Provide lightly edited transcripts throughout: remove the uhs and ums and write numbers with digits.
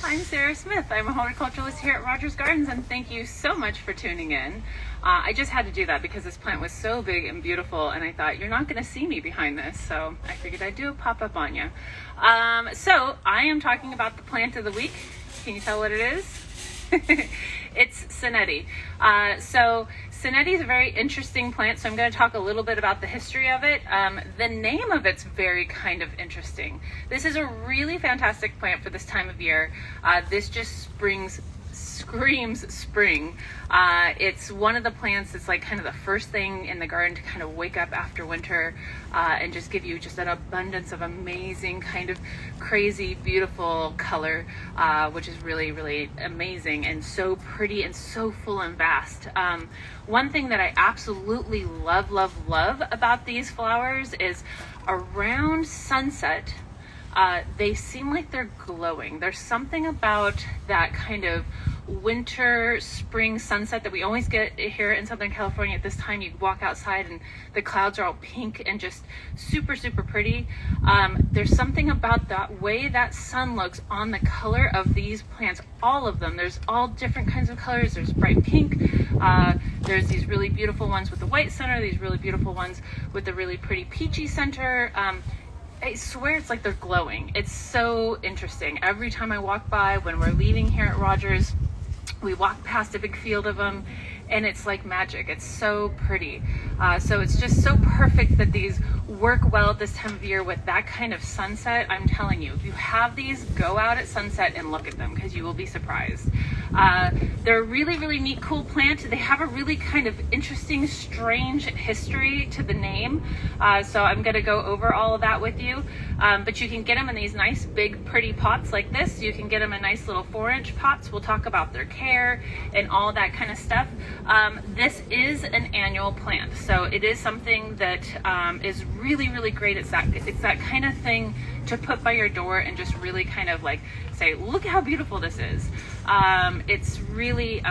I'm Sarah Smith. I'm a horticulturist here at Rogers Gardens, and thank you so much for tuning in. I just had to do that because this plant was so big and beautiful, and I thought, you're not going to see me behind this, so I figured I'd do a pop-up on you. So I am talking about the plant of the week. Can you tell what it is? It's Senetti. Senetti is a very interesting plant, so I'm going to talk a little bit about the history of it. The name of it's very kind of interesting. This is a really fantastic plant for this time of year. This just screams spring. It's one of the plants that's like kind of the first thing in the garden to kind of wake up after winter and just give you just an abundance of amazing kind of crazy beautiful color, which is really, really amazing and so pretty and so full and vast. One thing that I absolutely love about these flowers is around sunset, they seem like they're glowing. There's something about that kind of winter, spring sunset that we always get here in Southern California at this time. You walk outside and the clouds are all pink and just super, super pretty. There's something about that way that sun looks on the color of these plants, all of them. There's all different kinds of colors. There's bright pink. There's these really beautiful ones with the white center, these really beautiful ones with the really pretty peachy center. I swear it's like they're glowing. It's so interesting. Every time I walk by, when we're leaving here at Rogers, we walk past a big field of them and it's like magic. It's so pretty. So it's just so perfect that these work well at this time of year with that kind of sunset. I'm telling you, if you have these, go out at sunset and look at them because you will be surprised. They're a really, really neat, cool plant. They have a really kind of interesting, strange history to the name. So I'm going to go over all of that with you. But you can get them in these nice, big, pretty pots like this. You can get them in nice little 4-inch pots. We'll talk about their care and all that kind of stuff. This is an annual plant. So it is something that is really, really great. It's that kind of thing to put by your door and just really kind of like say, look how beautiful this is. It's really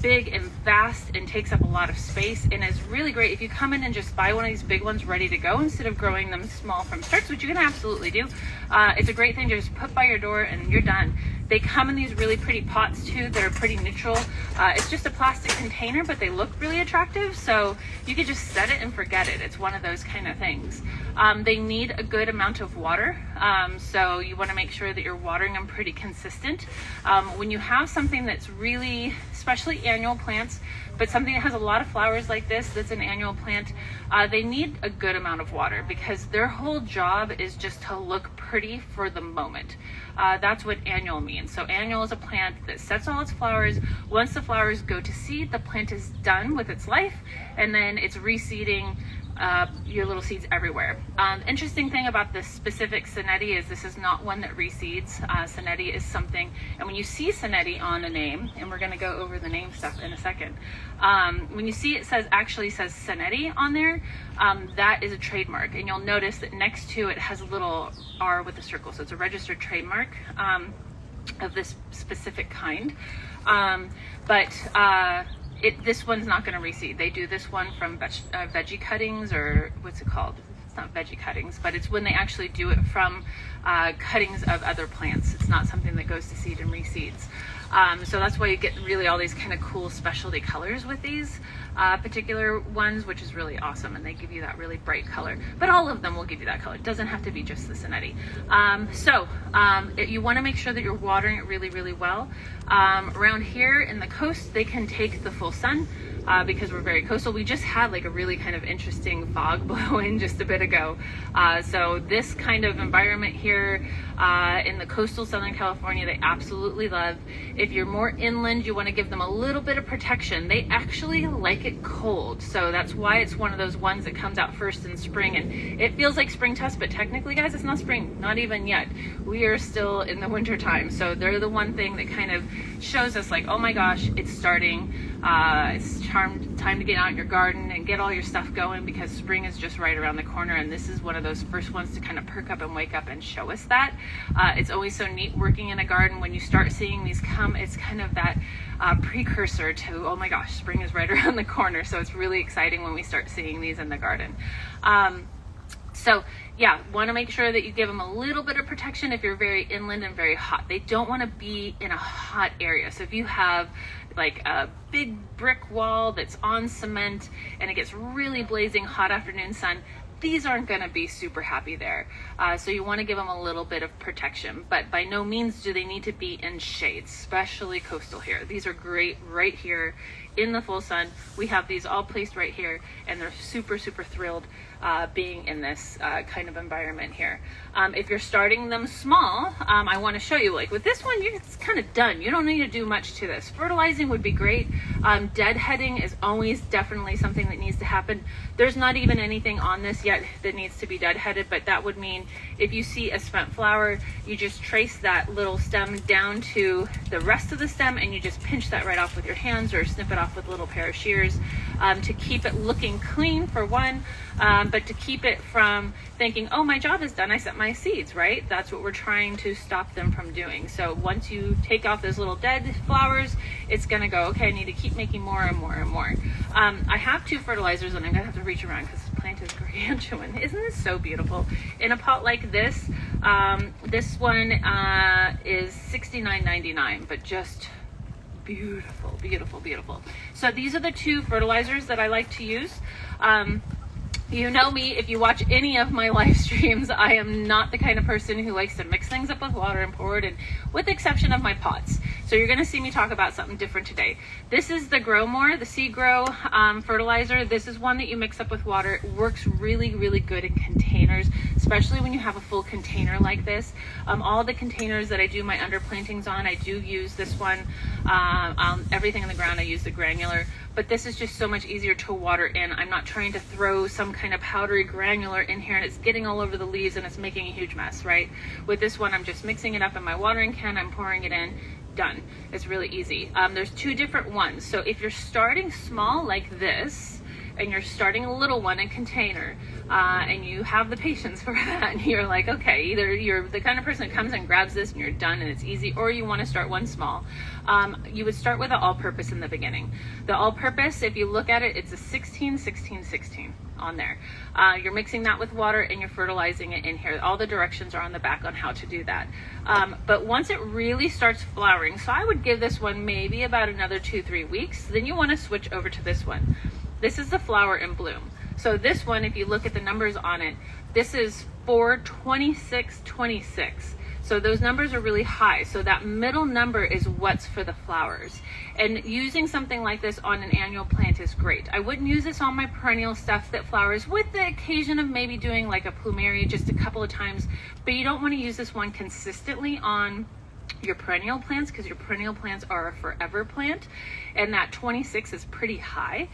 big and vast and takes up a lot of space and is really great if you come in and just buy one of these big ones ready to go instead of growing them small from starts, which you can absolutely do. It's a great thing to just put by your door and you're done. They come in these really pretty pots too that are pretty neutral. It's just a plastic container, but they look really attractive, so you could just set it and forget it. It's one of those kind of things. They need a good amount of water, so you want to make sure that you're watering them pretty consistent. When you have something that's really, especially annual plants, but something that has a lot of flowers like this that's an annual plant, they need a good amount of water because their whole job is just to look pretty for the moment. That's what annual means. So annual is a plant that sets all its flowers. Once the flowers go to seed, the plant is done with its life, and then it's reseeding your little seeds everywhere. Interesting thing about this specific Senetti is this is not one that reseeds. Senetti is something, and when you see Senetti on a name, and we're going to go over the name stuff in a second, when you see it actually says Senetti on there, that is a trademark, and you'll notice that next to it has a little R with a circle, so it's a registered trademark of this specific kind. This one's not going to reseed. They do this one from veggie cuttings, or what's it called? It's not veggie cuttings, but it's when they actually do it from cuttings of other plants. It's not something that goes to seed and reseeds. So that's why you get really all these kind of cool specialty colors with these particular ones, which is really awesome, and they give you that really bright color. But all of them will give you that color. It doesn't have to be just the Senetti. You want to make sure that you're watering it really, really well. Around here in the coast, they can take the full sun. Because we're very coastal. We just had like a really kind of interesting fog blow in just a bit ago. So this kind of environment here in the coastal Southern California, they absolutely love. If you're more inland, you want to give them a little bit of protection. They actually like it cold. So that's why it's one of those ones that comes out first in spring. And it feels like spring to us, but technically, guys, it's not spring, not even yet. We are still in the winter time. So they're the one thing that kind of shows us like, oh my gosh, it's starting. It's time to get out in your garden and get all your stuff going because spring is just right around the corner, and this is one of those first ones to kind of perk up and wake up and show us that. It's always so neat working in a garden when you start seeing these come. It's kind of that precursor to, oh my gosh, spring is right around the corner. So it's really exciting when we start seeing these in the garden. So yeah, want to make sure that you give them a little bit of protection if you're very inland and very hot. They don't want to be in a hot area. So if you have like a big brick wall that's on cement and it gets really blazing hot afternoon sun, these aren't going to be super happy there. So you want to give them a little bit of protection, but by no means do they need to be in shade, especially coastal here. These are great right here in the full sun. We have these all placed right here, and they're super, super thrilled being in this kind of environment here. If you're starting them small, I want to show you, like with this one, it's kind of done. You don't need to do much to this. Fertilizing would be great. Deadheading is always definitely something that needs to happen. There's not even anything on this yet that needs to be deadheaded, but that would mean if you see a spent flower, you just trace that little stem down to the rest of the stem and you just pinch that right off with your hands or snip it off with a little pair of shears to keep it looking clean for one, but to keep it from thinking, oh, my job is done, I sent my seeds, right? That's what we're trying to stop them from doing. So once you take off those little dead flowers, it's gonna go, okay, I need to keep making more and more and more. I have 2 fertilizers and I'm gonna have to reach around because this plant is gargantuan. Isn't this so beautiful? In a pot like this, this one is $69.99, but just beautiful, beautiful, beautiful. So these are the 2 fertilizers that I like to use. You know me, if you watch any of my live streams, I am not the kind of person who likes to mix things up with water and pour it in, with the exception of my pots. So you're going to see me talk about something different today. This is the Grow More, the Seed Grow fertilizer. This is one that you mix up with water. It works really, really good in containers, especially when you have a full container like this. All the containers that I do my underplantings on, I do use this one. Everything in the ground, I use the granular. But this is just so much easier to water in. I'm not trying to throw some kind of powdery granular in here and it's getting all over the leaves and it's making a huge mess, right? With this one, I'm just mixing it up in my watering can, I'm pouring it in, done. It's really easy. There's 2 different ones. So if you're starting small like this, and you're starting a little one in container, and you have the patience for that, and you're like, okay, either you're the kind of person that comes and grabs this and you're done and it's easy, or you want to start one small, you would start with an all-purpose in the beginning. The all-purpose, if you look at it, it's a 16, 16, 16 on there. You're mixing that with water and you're fertilizing it in here. All the directions are on the back on how to do that. But once it really starts flowering, so I would give this one maybe about another 2-3 weeks, then you want to switch over to this one. This is the flower in bloom. So this one, if you look at the numbers on it, this is 42626. So those numbers are really high. So that middle number is what's for the flowers. And using something like this on an annual plant is great. I wouldn't use this on my perennial stuff that flowers, with the occasion of maybe doing like a plumeria just a couple of times, but you don't want to use this one consistently on your perennial plants because your perennial plants are a forever plant, and that 26 is pretty high.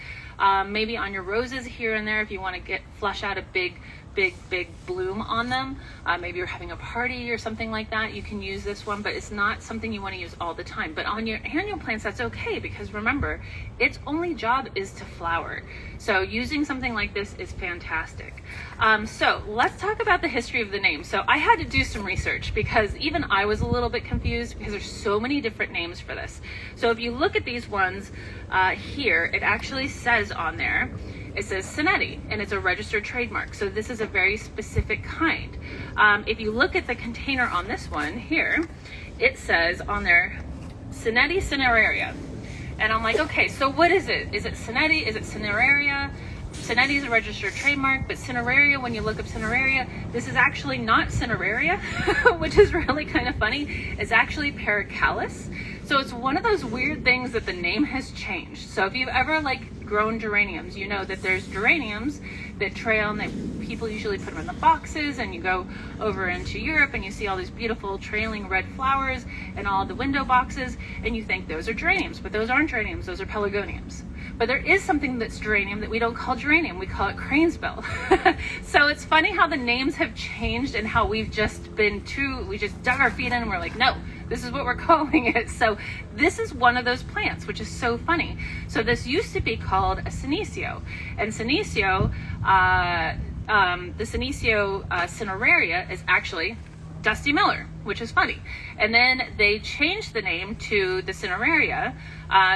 Maybe on your roses here and there, if you want to flush out a big bloom on them, maybe you're having a party or something like that, you can use this one, but it's not something you want to use all the time. But on your annual plants, that's okay, because remember, its only job is to flower. So using something like this is fantastic. So let's talk about the history of the name. So I had to do some research because even I was a little bit confused because there's so many different names for this. So if you look at these ones here, it actually says on there, it says Senetti, and it's a registered trademark. So this is a very specific kind. If you look at the container on this one here, it says on there, Senetti Cineraria. And I'm like, okay, so what is it? Is it Senetti? Is it Cineraria? Senetti is a registered trademark, but Cineraria, when you look up Cineraria, this is actually not Cineraria, which is really kind of funny. It's actually Pericallus. So it's one of those weird things that the name has changed. So if you've ever grown geraniums, you know that there's geraniums that trail, and that people usually put them in the boxes, and you go over into Europe and you see all these beautiful trailing red flowers in all the window boxes, and you think those are geraniums, but those aren't geraniums, those are pelargoniums. But there is something that's geranium that we don't call geranium, we call it cranesbill. So it's funny how the names have changed and how we just dug our feet in and we're like, no, this is what we're calling it. So this is one of those plants, which is so funny. So this used to be called a senecio, and senecio, the Senecio Cineraria is actually Dusty Miller, which is funny. And then they changed the name to the Cineraria.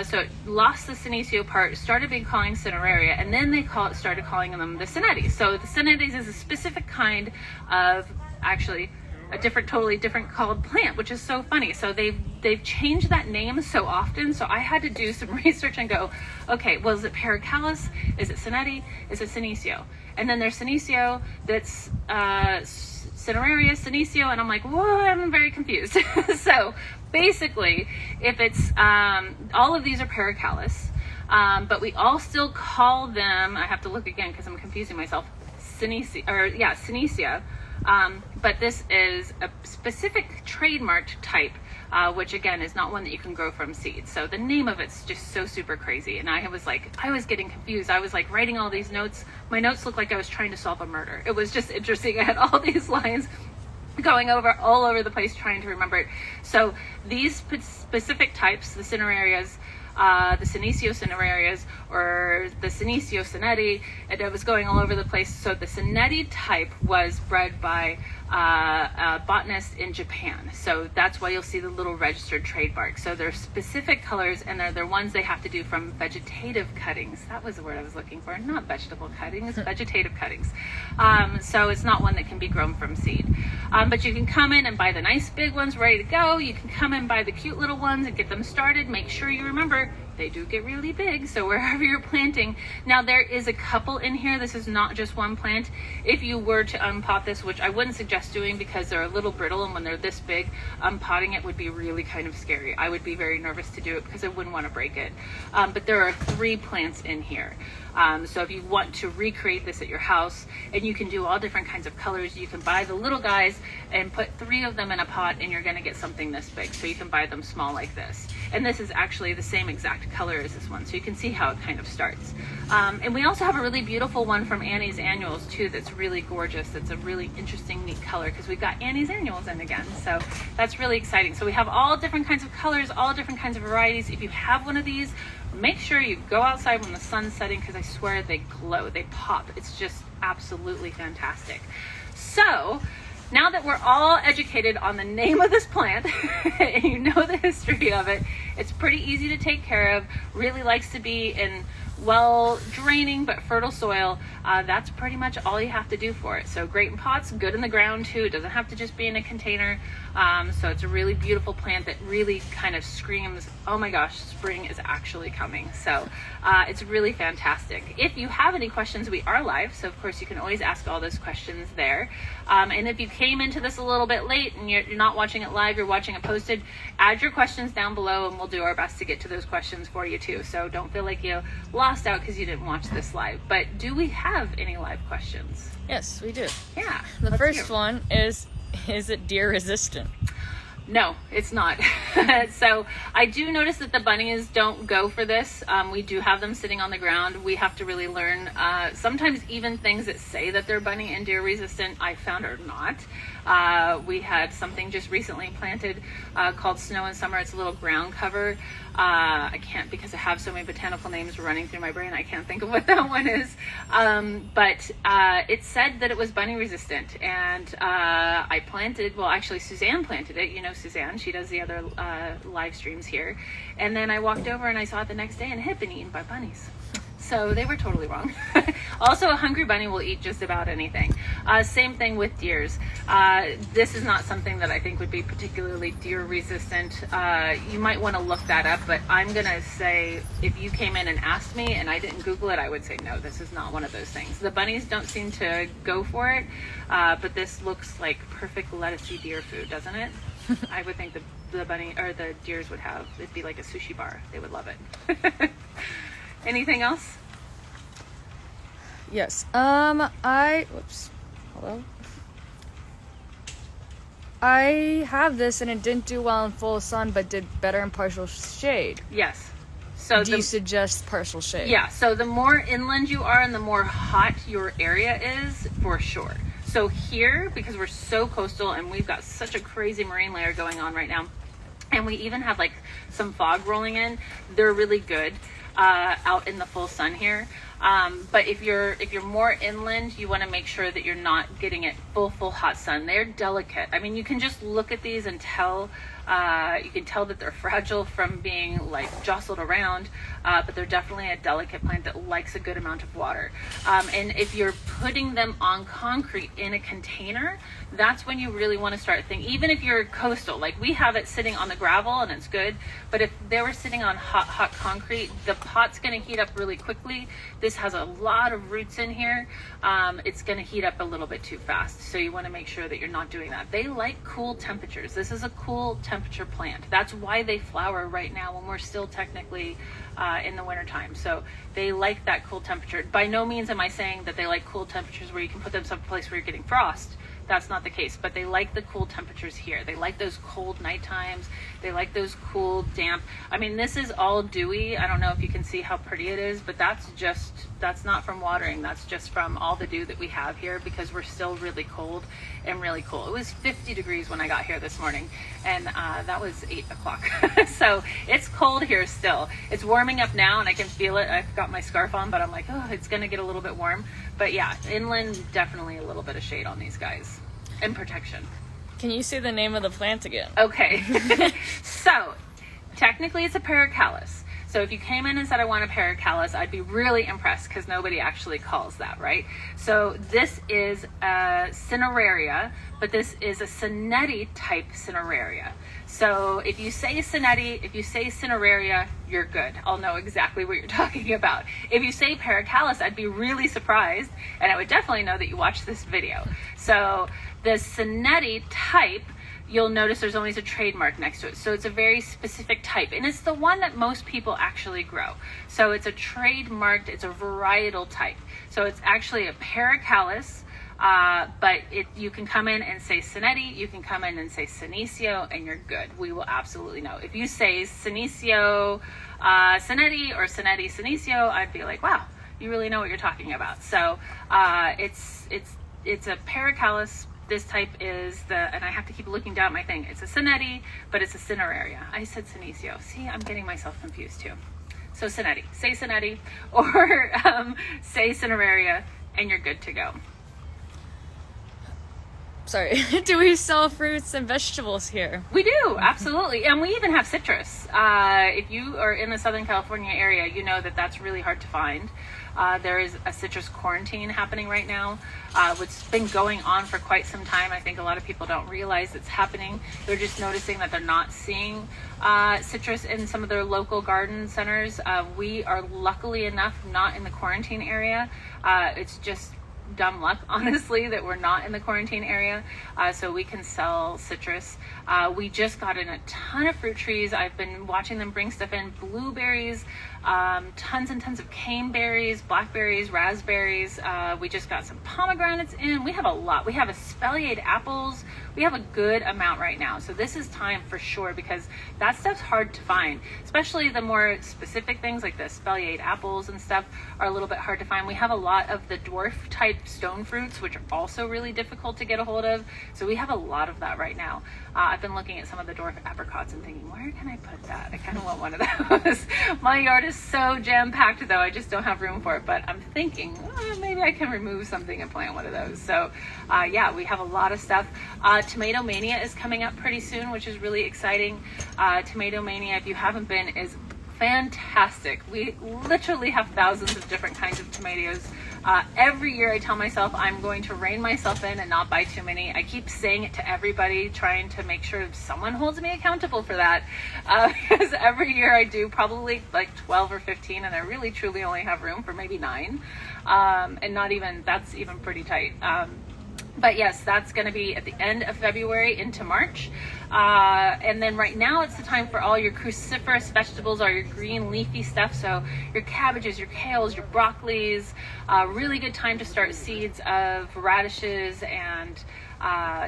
So it lost the Senecio part, started being calling Cineraria, and then they started calling them the Senetti. So the Senettis is a specific kind of, actually, a totally different called plant, which is so funny. So they've changed that name so often. So I had to do some research and go, okay, well, is it Pericallus? Is it Senetti? Is it Senecio? And then there's Senecio that's Cineraria, Senecio, and I'm like, whoa, I'm very confused. So basically, if it's, all of these are Pericallus, but we all still call them, I have to look again because I'm confusing myself, Senecia. But this is a specific trademarked type, which again is not one that you can grow from seed. So the name of it's just so super crazy. And I was getting confused. I was like writing all these notes. My notes looked like I was trying to solve a murder. It was just interesting. I had all these lines going all over the place trying to remember it. So these specific types, the Cinerarias, the Senecio Cinerarias, or the Senecio Senetti, and it was going all over the place. So the Senetti type was bred by a botanist in Japan. So that's why you'll see the little registered trademark. So they're specific colors, and they're ones they have to do from vegetative cuttings. That was the word I was looking for. Not vegetable cuttings, vegetative cuttings. So it's not one that can be grown from seed. But you can come in and buy the nice big ones ready to go. You can come and buy the cute little ones and get them started. Make sure you remember they do get really big, so wherever you're planting. Now there is a couple in here. This is not just one plant. If you were to unpot this, which I wouldn't suggest doing because they're a little brittle, and when they're this big, unpotting it would be really kind of scary. I would be very nervous to do it because I wouldn't want to break it. But there are 3 plants in here. So if you want to recreate this at your house, and you can do all different kinds of colors, you can buy the little guys and put 3 of them in a pot, and you're going to get something this big. So you can buy them small like this. And this is actually the same exact color as this one, so you can see how it kind of starts. And we also have a really beautiful one from Annie's Annuals too that's really gorgeous. That's a really interesting, neat color because we've got Annie's Annuals in again. So that's really exciting. So we have all different kinds of colors, all different kinds of varieties. If you have one of these, make sure you go outside when the sun's setting because I swear they glow, they pop. It's just absolutely fantastic. So now that we're all educated on the name of this plant and you know the history of it, it's pretty easy to take care of, really likes to be in well draining but fertile soil. That's pretty much all you have to do for it. So great in pots, good in the ground too. It doesn't have to just be in a container. So it's a really beautiful plant that really kind of screams, oh my gosh, spring is actually coming. So it's really fantastic. If you have any questions, we are live, so of course you can always ask all those questions there. And if you came into this a little bit late and you're not watching it live, you're watching it posted, add your questions down below and we'll do our best to get to those questions for you too. So don't feel like you lost out because you didn't watch this live. But do we have any live questions? Yes, we do. Yeah. The first one is it deer resistant? No, it's not. So I do notice that the bunnies don't go for this. We do have them sitting on the ground. We have to really learn. Sometimes even things that say that they're bunny and deer resistant, I found are not. We had something just recently planted called Snow and Summer. It's a little ground cover. I can't, because I have so many botanical names running through my brain, I can't think of what that one is. But it said that it was bunny resistant, and I planted, well actually Suzanne planted it. You know Suzanne, she does the other live streams here. And then I walked over and I saw it the next day and it had been eaten by bunnies. So they were totally wrong. Also, a hungry bunny will eat just about anything. Same thing with deers. This is not something that I think would be particularly deer resistant. You might want to look that up, but I'm going to say if you came in and asked me and I didn't Google it, I would say no, this is not one of those things. The bunnies don't seem to go for it, but this looks like perfect lettucey deer food, doesn't it? I would think the bunny or the deers would have, it'd be like a sushi bar. They would love it. Anything else? Yes. Hello? I have this and it didn't do well in full sun, but did better in partial shade. Yes. So do you suggest partial shade? Yeah. So the more inland you are and the more hot your area is, for sure. So here, because we're so coastal and we've got such a crazy marine layer going on right now, and we even have like some fog rolling in, they're really good out in the full sun here. But if you're more inland, you want to make sure that you're not getting it full hot sun. They're delicate. I mean, you can just look at these and tell. You can tell that they're fragile from being like jostled around, but they're definitely a delicate plant that likes a good amount of water. And if you're putting them on concrete in a container, that's when you really want to start thinking. Even if you're coastal, like we have it sitting on the gravel and it's good, but if they were sitting on hot concrete, the pot's going to heat up really quickly. This has a lot of roots in here. It's going to heat up a little bit too fast. So you want to make sure that you're not doing that. They like cool temperatures. This is a cool temperature plant. That's why they flower right now when we're still technically in the wintertime. So they like that cool temperature. By no means am I saying that they like cool temperatures where you can put them someplace where you're getting frost. That's not the case, but they like the cool temperatures here. They like those cold night times. They like those cool, damp. I mean, this is all dewy. I don't know if you can see how pretty it is, but that's not from watering. That's just from all the dew that we have here because we're still really cold and really cool. It was 50 degrees when I got here this morning, and that was 8 o'clock. So it's cold here still. It's warming up now, and I can feel it. I've got my scarf on, but I'm like, oh, it's going to get a little bit warm. But yeah, inland, definitely a little bit of shade on these guys and protection. Can you say the name of the plant again? Okay. So technically it's a paracallis. So if you came in and said I want a paracallis, I'd be really impressed because nobody actually calls that, right? So this is a Cineraria, but this is a Senetti type Cineraria. So if you say Senetti, if you say Cineraria, you're good. I'll know exactly what you're talking about. If you say paracallis, I'd be really surprised, and I would definitely know that you watched this video. So the Senetti type, you'll notice there's always a trademark next to it. So it's a very specific type, and it's the one that most people actually grow. So it's a trademarked, it's a varietal type. So it's actually a paracallis, but you can come in and say Senetti, you can come in and say Senecio, and you're good. We will absolutely know. If you say Senecio Senetti or Senetti Senecio, I'd be like, wow, you really know what you're talking about. So it's a paracallis. This type is and I have to keep looking down at my thing. It's a Senetti, but it's a Cineraria. I said Senecio. See, I'm getting myself confused too. So Senetti, say Senetti, or say Cineraria, and you're good to go. Sorry, do we sell fruits and vegetables here? We do, absolutely. And we even have citrus. If you are in the Southern California area, you know that that's really hard to find. There is a citrus quarantine happening right now, which has been going on for quite some time. I think a lot of people don't realize it's happening. They're just noticing that they're not seeing citrus in some of their local garden centers. We are luckily enough not in the quarantine area. It's just dumb luck, honestly, that we're not in the quarantine area, so we can sell citrus. We just got in a ton of fruit trees. I've been watching them bring stuff in. Blueberries, tons and tons of caneberries, blackberries, raspberries. We just got some pomegranates in. We have a lot. We have espaliered apples. We have a good amount right now. So this is time for sure, because that stuff's hard to find, especially the more specific things like the espaliered apples and stuff are a little bit hard to find. We have a lot of the dwarf type stone fruits, which are also really difficult to get a hold of. So we have a lot of that right now. I've been looking at some of the dwarf apricots and thinking, where can I put that? I kind of want one of those. My yard is so jam-packed though, I just don't have room for it, but I'm thinking maybe I can remove something and plant one of those. So yeah, we have a lot of stuff. Tomato Mania is coming up pretty soon, which is really exciting. Tomato Mania, if you haven't been, is fantastic. We literally have thousands of different kinds of tomatoes. Every year I tell myself I'm going to rein myself in and not buy too many. I keep saying it to everybody, trying to make sure someone holds me accountable for that, because every year I do probably like 12 or 15, and I really truly only have room for maybe 9, and not even, that's even pretty tight. But yes, that's going to be at the end of February into March. And then right now it's the time for all your cruciferous vegetables, all your green leafy stuff. So your cabbages, your kales, your broccolis, really good time to start seeds of radishes and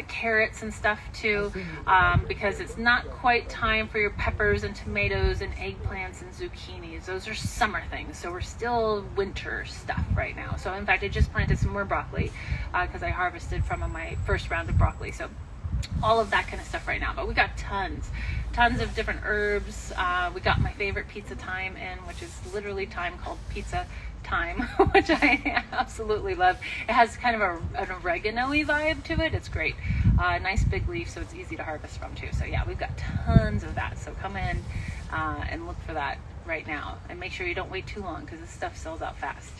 carrots and stuff too, because it's not quite time for your peppers and tomatoes and eggplants and zucchinis. Those are summer things, so we're still winter stuff right now. So in fact, I just planted some more broccoli because I harvested from my first round of broccoli. So all of that kind of stuff right now. But we got tons of different herbs. We got my favorite pizza thyme in, which is literally thyme called pizza thyme, which I absolutely love. It has kind of an oregano-y vibe to it. It's great. Nice big leaf, so it's easy to harvest from too. So yeah, we've got tons of that. So come in and look for that right now, and make sure you don't wait too long because this stuff sells out fast.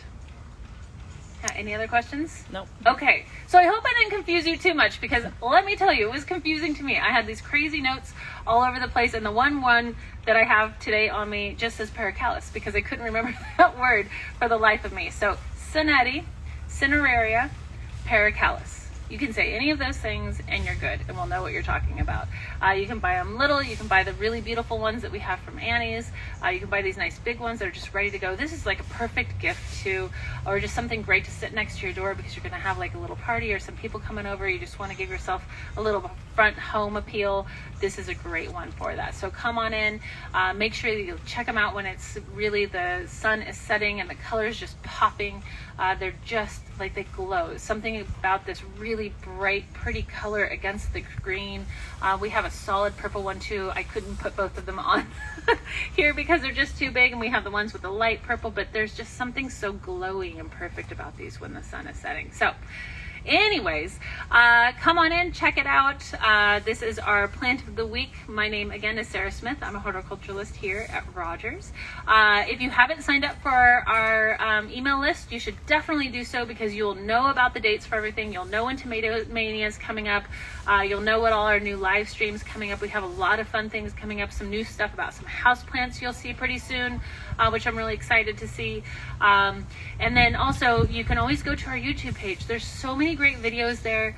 Any other questions? Nope. Okay, so I hope I didn't confuse you too much, because let me tell you, it was confusing to me. I had these crazy notes all over the place, and the one that I have today on me just says Pericallus, because I couldn't remember that word for the life of me. So Senetti Cineraria Pericallus. You can say any of those things and you're good, and we'll know what you're talking about. You can buy them little. You can buy the really beautiful ones that we have from Annie's. You can buy these nice big ones that are just ready to go. This is like a perfect gift too, or just something great to sit next to your door because you're going to have like a little party or some people coming over. You just want to give yourself a little front home appeal. This is a great one for that. So come on in. Make sure that you check them out when it's really the sun is setting and the colors just popping. They're just like they glow. Something about this really bright, pretty color against the green. We have a solid purple one too. I couldn't put both of them on here because they're just too big, and we have the ones with the light purple, but there's just something so glowy and perfect about these when the sun is setting. So anyways, come on in, check it out. This is our plant of the week. My name again is Sarah Smith. I'm a horticulturalist here at Rogers. If you haven't signed up for our email list, you should definitely do so, because you'll know about the dates for everything. You'll know when Tomato Mania is coming up. You'll know what all our new live streams coming up. We have a lot of fun things coming up, some new stuff about some houseplants you'll see pretty soon, which I'm really excited to see. And then also, you can always go to our YouTube page. There's so many great videos there.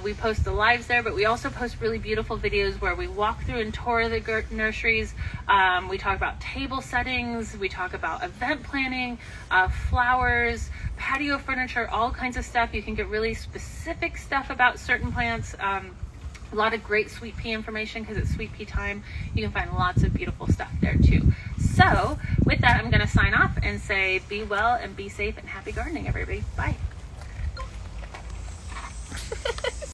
We post the lives there, but we also post really beautiful videos where we walk through and tour the nurseries. We talk about table settings. We talk about event planning, flowers, patio furniture, all kinds of stuff. You can get really specific stuff about certain plants. A lot of great sweet pea information because it's sweet pea time. You can find lots of beautiful stuff there too. So with that, I'm going to sign off and say be well and be safe and happy gardening, everybody. Bye.